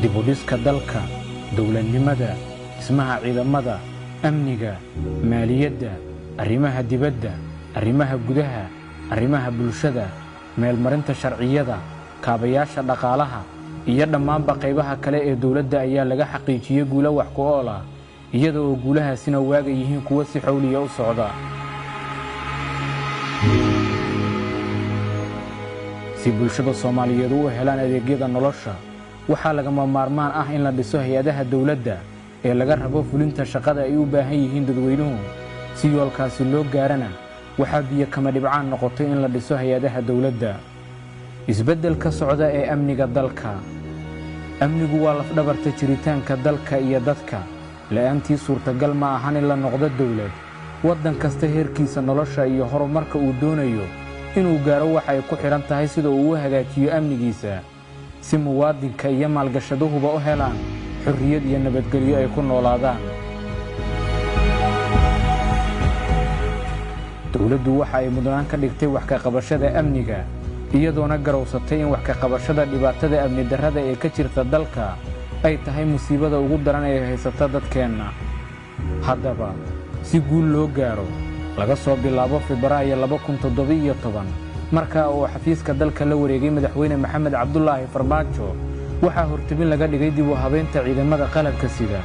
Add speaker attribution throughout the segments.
Speaker 1: dib u dhiska dalka, dowladnimada, dhismaha ciidamada, amniga, maaliyadda, arrimaha dibadda, arrimaha gudaha, arrimaha bulshada, meelmarinta sharciyada, kaabayaasha dhaqaalaha iyo dhammaanba qaybaha kale ee dowladda ayaa laga xaqiijiyay guulo wax ku ool ah, iyada oo guulahaasina waaga yihiin kuwo si xawliya u socda. si bulshada Soomaaliyeed u helaan adeegyada nolosha, waxaa lagama maarmaan ah in la dhiso hay'adaha dowladda ee laga rabo fulinta shaqada ay u baahan yihiin dadweynuhu. si yoolkaasi loo gaarana, waxaa biyo kama dhibcaan noqotay in la dhiso hay'adaha dowladda. isbeddelka socda ee amniga dalka. amnigu waa laf-dhabarta jiritaanka dalka iyo dadka. la'aantii suurtagal ma ahan in la noqdo dowlad. waddan kasta heerkiisa nolosha iyo horumarka uu doonayo inuu gaaro waxa ay ku xidhan tahay sida uu u hagaajiyo amnigiisa, si muwaadinka iyo maalgashaduhuba u helaan xorriyad iyo nabadgelyo ay ku noolaadaan. dowladdu waxa ay mudnaan ka dhigtay wax ka qabashada amniga, iyadoona garowsatay in wax ka qabashada dhibaatada amni darrada ee ka jirta dalka ay tahay musiibada ugu daran ee haysata dadkeenna. haddaba si guul loo gaaro, laga soo bilaabo Febraayo 2017 markaa uu xafiiska dalka la wareegay madaxweyne Maxamed Cabdullaahi Farmaajo, waxaa hortebin laga dhigay dib u habeynta ciidamada qalabka sida,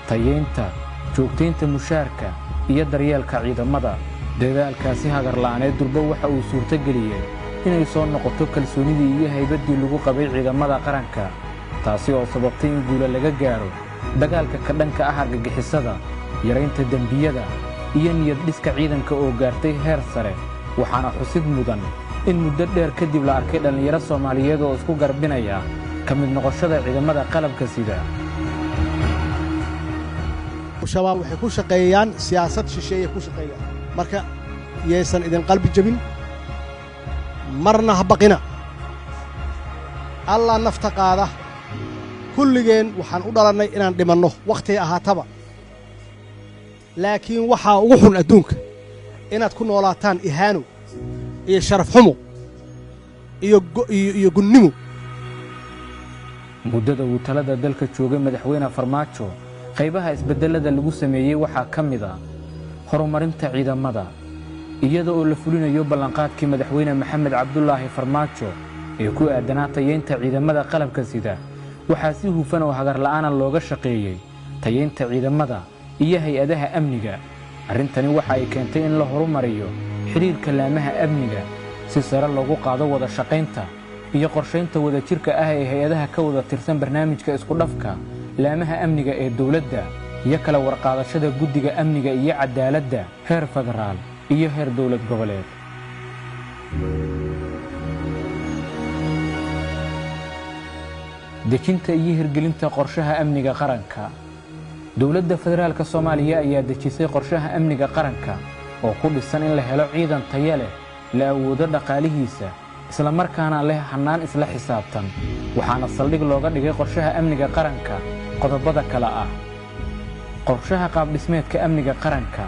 Speaker 1: tayeynta, joogtaynta mushaarka iyo daryeelka ciidamada. dadaalkaasi hagar la'aaneed durba waxa uu suurtageliyay inay soo noqoto kalsoonidii iyo haybaddii lagu qabay ciidamada qaranka, taasi oo sababtay in guulo laga gaaro dagaalka ka dhanka ah argagixisada, yaraynta dembiyada iyo niyad dhiska ciidanka oo gaartay heer sare. waxaana xusid mudan in muddo dheer kadib la arkay dhallinyaro Soomaaliyeed oo isku garbinaya ka mid noqoshada ciidamada qalabka sida.
Speaker 2: shabaab waxay ku shaqeeyaan siyaasad shisheeye ku shaqeeyaan, marka yeysan idin qalbi jabin, marna ha baqina. allah nafta qaada. kulligeen waxaan u dhalannay inaan dhimanno wakhtiga ahaataba, laakiin waxaa ugu xun adduunka inaad ku noolaataan ihaano iyo sharaf xumo iyo gunnimo.
Speaker 1: muddada uu talada dalka joogay madaxweyne Farmaajo, qaybaha isbedelada lagu sameeyay waxaa ka mid ah horumarinta ciidamada, iyada oo la fulinayo ballanqaadkii madaxweyne Maxamed Cabdullaahi Farmaajo ee ku aadanaa tayeynta ciidamada qalabka sida. waxaa si hufan oo hagar la'aan looga shaqeeyay tayeynta ciidamada iyo hay'adaha amniga. arrintani waxa ay keentay in la horumariyo xiriirka laamaha amniga, si sare loogu qaado wada shaqaynta iyo qorshaynta wadajirka ah ee hay'adaha ka wada tirsan barnaamijka isku dhafka laamaha amniga ee dowladda iyo kala warqaadashada guddiga amniga iyo cadaaladda heer federaal iyo heer dowlad goboleed. dejinta iyo hirgelinta qorshaha amniga qaranka. dowladda federaalka Soomaaliya ayaa dejisay qorshaha amniga qaranka oo ku dhisan in la helo ciidan tayo leh, la awoodo dhaqaalihiisa, isla markaana leh hannaan isla xisaabtan. waxaana saldhig looga dhigay qorshaha amniga qaranka qodobada kala ah: qorshaha qaab-dhismeedka amniga qaranka,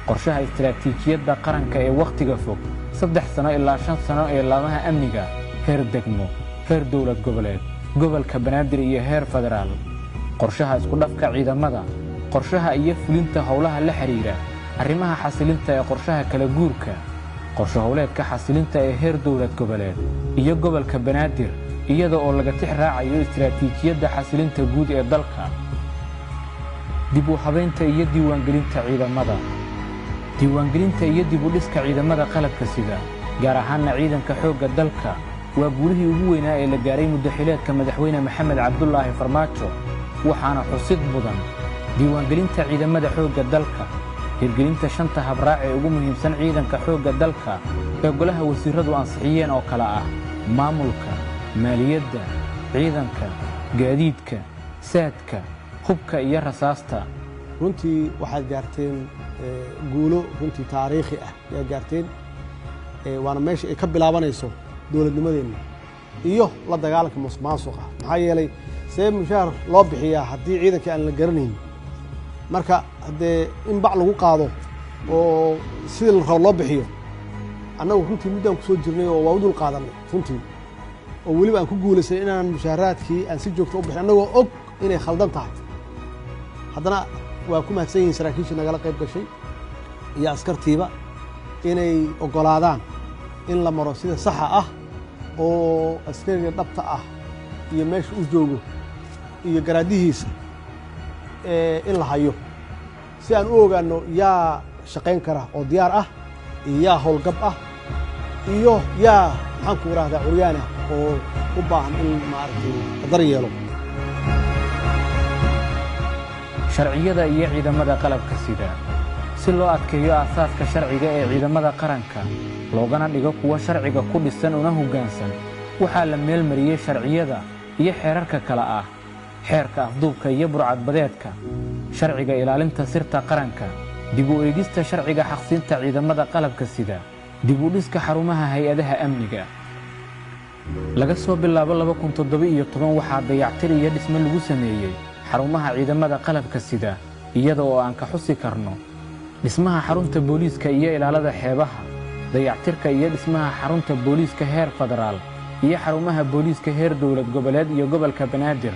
Speaker 1: qorshaha istiraatiijiyadda qaranka ee wakhtiga fog 3 sano ilaa 5 sano ee laamaha amniga heer degmo, heer dowlad goboleed, gobolka Banaadir iyo heer federaal, qorshaha isku dhafka ciidamada, qorshaha iyo fulinta howlaha la xiriira arrimaha xasilinta ee qorshaha kala guurka, qorshe howleedka xasilinta ee heer dowlad goboleed iyo gobolka Banaadir, iyada oo laga tix raacayo istiraatiijiyadda xasilinta guud ee dalka. dib u habeynta iyo diiwaangelinta ciidamada. diiwaangelinta iyo dib u dhiska ciidamada qalabka sida, gaar ahaanna ciidanka xoogga dalka, waa guulihii ugu weynaa ee la gaaray muddo xileedka madaxweyne Maxamed Cabdullaahi Farmaajo. waxaana xusid mudan diiwaangelinta ciidamada xoogga dalka, hirgelinta 5 habraac ee ugu muhiimsan ciidanka xoogga dalka ee golaha wasiiradu ansixiyeen oo kala ah maamulka, maaliyadda, ciidanka, gaadiidka, saadka, hubka iyo rasaasta.
Speaker 2: runtii waxaad gaarteen guulo runtii taariikhi ah ayaa gaarteen, waana meesha ay ka bilaabanayso dowladnimadeenna iyo la dagaalanka musuqmaasuqa. maxaa yeelay see mushaar loo bixiyaa haddii ciidankii aan la garanayn? marka haddee in bac lagu qaado oo sidii la rabo loo bixiyo, annagu runtii muddaan ku soo jirnay oo waa u dul qaadannay runtii, oo weliba aan ku guulaysay inaan mushaaraadkii aan si joogto u bixin annagoo og inay khaldan tahay haddana waa ku mahadsan yihiin saraakiishii nagala qayb gashay iyo askartiiba inay oggolaadaan in la maro sida saxa ah oo askariga dhabta ah iyo meesha u joogo iyo garaadihiisa in la hayo si aan u ogaanno yaa shaqayn kara oo diyaar ah iyo yaa howlgab ah iyo yaa maxaan ku idhaahdaa curyaan ah oo u baahan in maaragtay qadar yeelo
Speaker 1: sharciyada iyo ciidamada qalabka sida si loo adkeeyo aasaaska sharciga ee ciidamada qaranka loogana dhigo kuwa sharciga ku dhisan una hoggaansan waxaa la meel mariyey sharciyada iyo xeerarka kale ah xeerka afduubka iyo burcadbadeedka sharciga ilaalinta sirta qaranka dib u eegista sharciga xaqsiinta ciidamada qalabka sida dib u dhiska xarumaha hay-adaha amniga laga soo bilaabo 2017 waxaa dayactir iyo dhisme lagu sameeyey xarumaha ciidamada qalabka sida iyada oo aan ka xusi karno dhismaha xarunta booliiska iyo ilaalada xeebaha dayactirka iyo dhismaha xarunta booliiska heer federaal iyo xarumaha booliiska heer dowlad goboleed iyo gobolka banaadir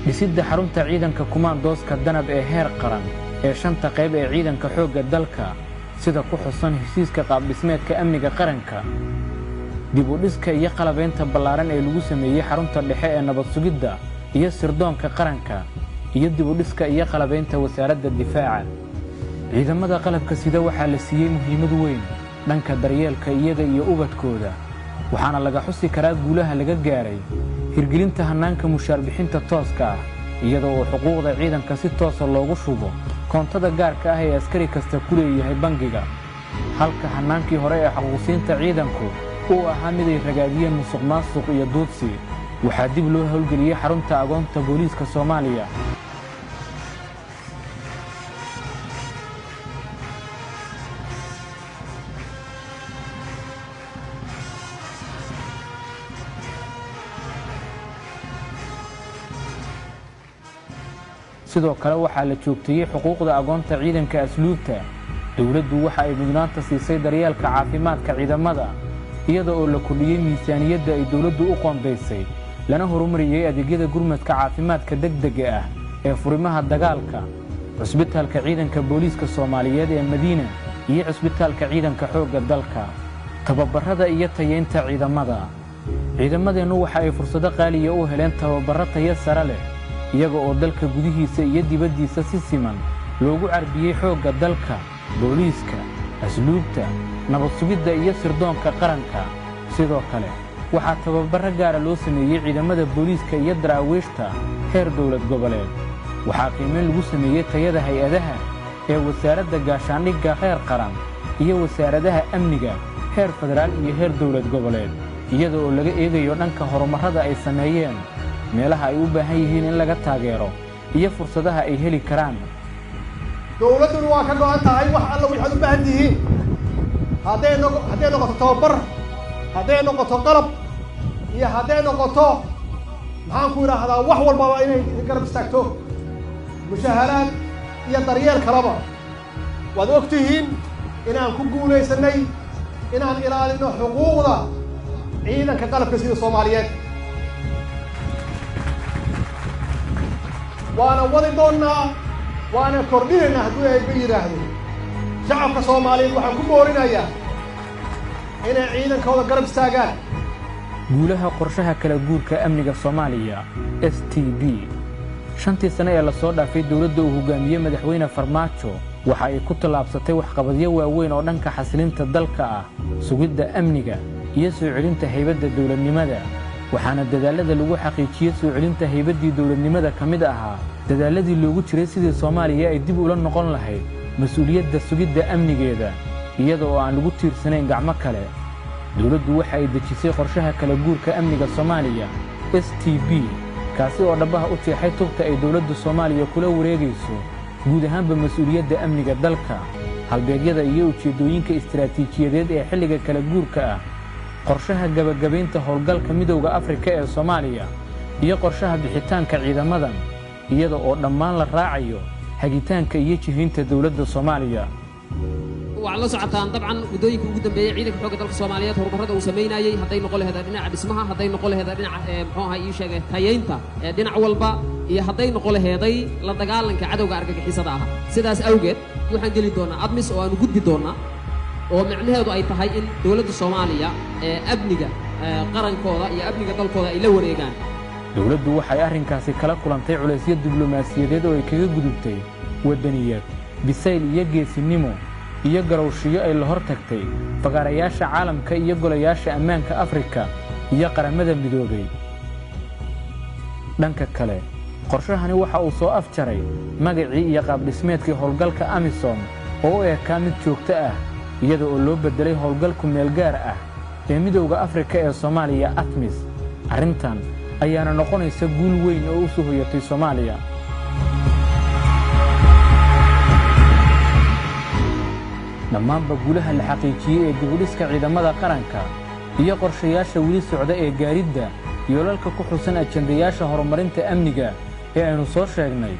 Speaker 1: dhisidda xarunta ciidanka kumaandooska danab ee heer qaran ee shanta qayb ee ciidanka xoogga dalka sida ku xusan heshiiska qaabdhismeedka amniga qaranka dib u dhiska iyo qalabaynta ballaaran ee lagu sameeyey xarunta dhexe ee nabad sugidda iyo sirdoonka qaranka iyo dib u dhiska iyo qalabaynta wasaaradda difaaca ciidamada qalabka sida waxaa la siiyey muhiimad weyn dhanka daryeelka iyaga iyo ubadkooda waxaana laga xusi karaa guulaha laga gaaray hirgelinta hannaanka mushaar bixinta tooska ah iyada oo xuquuqda ciidanka si toosa loogu shubo koontada gaarka ah ee askari kasta ku leeyahay bangiga halka hannaankii hore ee xuquuqsiinta ciidanku uu ahaa mid ay ragaadiyeen musuqmaasuq iyo duudsi waxaa dib loo howlgeliyey xarunta agoonta booliiska Soomaaliya sidoo kale waxaa la joogteeyey xuquuqda agoonta ciidanka asluubta dawladdu waxa ay mudnaanta siisay daryeelka caafimaadka ciidamada iyada oo la kordhiyey miisaaniyadda ay dawladdu u qoondaysay lana horumariyey adeegyada gurmadka caafimaadka degdega ah ee furimaha dagaalka cusbitaalka ciidanka booliiska Soomaaliyeed ee Madiina iyo cusbitaalka ciidanka xoogga dalka tababarada iyo tayeynta ciidamadeennu waxa ay fursado qaaliya u heleen tababaro tayo sare leh iyaga oo dalka gudihiisa iyo dibaddiisa si siman loogu carbiyey xoogga dalka booliiska asluubta nabad sugidda iyo sirdoonka qaranka sidoo kale waxaa tababaro gaara loo sameeyey ciidamada booliiska iyo daraawiishta heer dowlad goboleed waxaa qiimeyn lagu sameeyey tayada hay-adaha ee wasaaradda gaashaandhigga heer qaran iyo wasaaradaha amniga heer federaal iyo heer dowlad goboleed iyada oo laga eegayo dhanka horumarrada ay sameeyeen meelaha ay u baahan yihiin in laga taageero iyo fursadaha ay heli karaan
Speaker 2: dawladduna waa ka go'an tahay wax alla waxaad u baahan tihiin hadday noqoto tababar hadday noqoto qalab iyo hadday noqoto maxaan ku idhaahdaa wax walbaba inay garab istaagto mushaharaad iyo daryeel kalaba waad og tihiin inaan ku guulaysanay inaan ilaalino xuquuqda ciidanka qalabka sida Soomaaliyeed waana wadi doonnaa waana kordhinaynaa hadduu ay yidhaahdo shacabka Soomaaliyeed waxaan ku boorinayaa inay ciidankooda garab istaagaan
Speaker 1: guulaha qorshaha kala guurka amniga Soomaaliya STB shantii sano ee la soo dhaafay dawladda uu hogaamiyey madaxweyne Farmaajo waxa ay ku tallaabsatay waxqabadyo waaweyn oo dhanka xasilinta dalka ah sugidda amniga iyo soo celinta haybadda dawladnimada waxaana dadaalada lagu xaqiijiyey soo celinta haybaddii dawladnimada ka mid ahaa dadaaladii loogu jiray sidii Soomaaliya ay dib ula noqon lahayd mas'uuliyadda sugidda amnigeeda iyada oo aan lagu tiirsanayn gacmo kale dawladdu waxa ay dejisay qorshaha kala guurka amniga Soomaaliya STB kaasi oo dhabaha u jeexay tubta ay dawladda Soomaaliya kula wareegayso guud ahaanba mas'uuliyadda amniga dalka halbeegyada iyo ujeedooyinka istiraatiijiyadeed ee xilliga kala guurka ah qorshaha gabagabaynta howlgalka midowga Afrika ee Soomaaliya iyo qorshaha bixitaanka ciidamadan iyada oo dhammaan la raacayo hagitaanka iyo jihaynta dawladda Soomaaliya
Speaker 3: وعلى سعتان طبعا ودوينك ugu dambeeyay ciidanka xoogga dalka Soomaaliyeed horumarada uu sameynayay haday noqon lahayd dhinaca dhismaha haday noqon lahayd dhinaca muxuu ahaa ii sheegay tayeynta dhinac walba iyo hadday noqon laheeday la dagaalanka cadowga argagixisada ah sidaas awgeed waxaan geli doonaa admis oo aanu gudbi doonaa oo macnaheedu ay tahay in dowladda Soomaaliya ee amniga qarankooda iyo amniga dalkooda ay la wareegaan
Speaker 1: dowladdu waxay arrinkaasi kala kulantay culeysyo diblomaasiyadeed oo ay kaga gudubtay wadaniyad bisayl iyo geesinimo iyo garowshiyo ay la hortagtay fagaarayaasha caalamka iyo golayaasha ammaanka Afrika iyo qaramada midoobay dhanka kale qorshahani waxa uu soo afjaray magacii iyo qaab dhismeedkii howlgalka AMISOM oo eekaa mid joogto ah iyada oo loo bedelay howlgalku meel gaar ah ee midowga Afrika ee Soomaaliya ATMIS arrintan ayaana noqonaysa guul weyn oo u soo hoyatay Soomaaliya dhammaanba guulaha la xaqiijiyay ee dib u dhiska ciidamada qaranka iyo qorshayaasha weli socda ee gaaridda yoolalka ku xusan ajendayaasha horumarinta amniga ee aynu soo sheegnay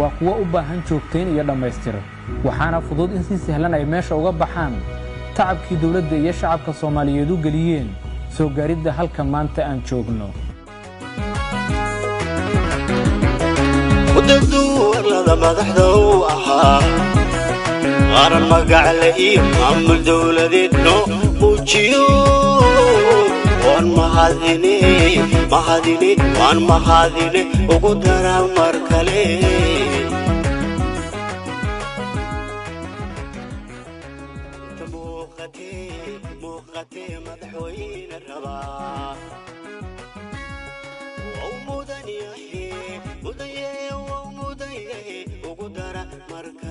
Speaker 1: waa kuwa u baahan joogtayn iyo dhammaystir waxaana fudud in si sahlan ay meesha uga baxaan tacabkii dawladda iyo shacabka Soomaaliyeed u galiyeen soo gaaridda halka maanta aan joogno
Speaker 4: وددو ورلada madaxda uu ahaa qaran magac leh iyo maamul dawladeed noo muujiyo waan mahadine ugu dara mar kale muuqatee madaxweyne rabaa oo mudan yahay ugu dara mar kale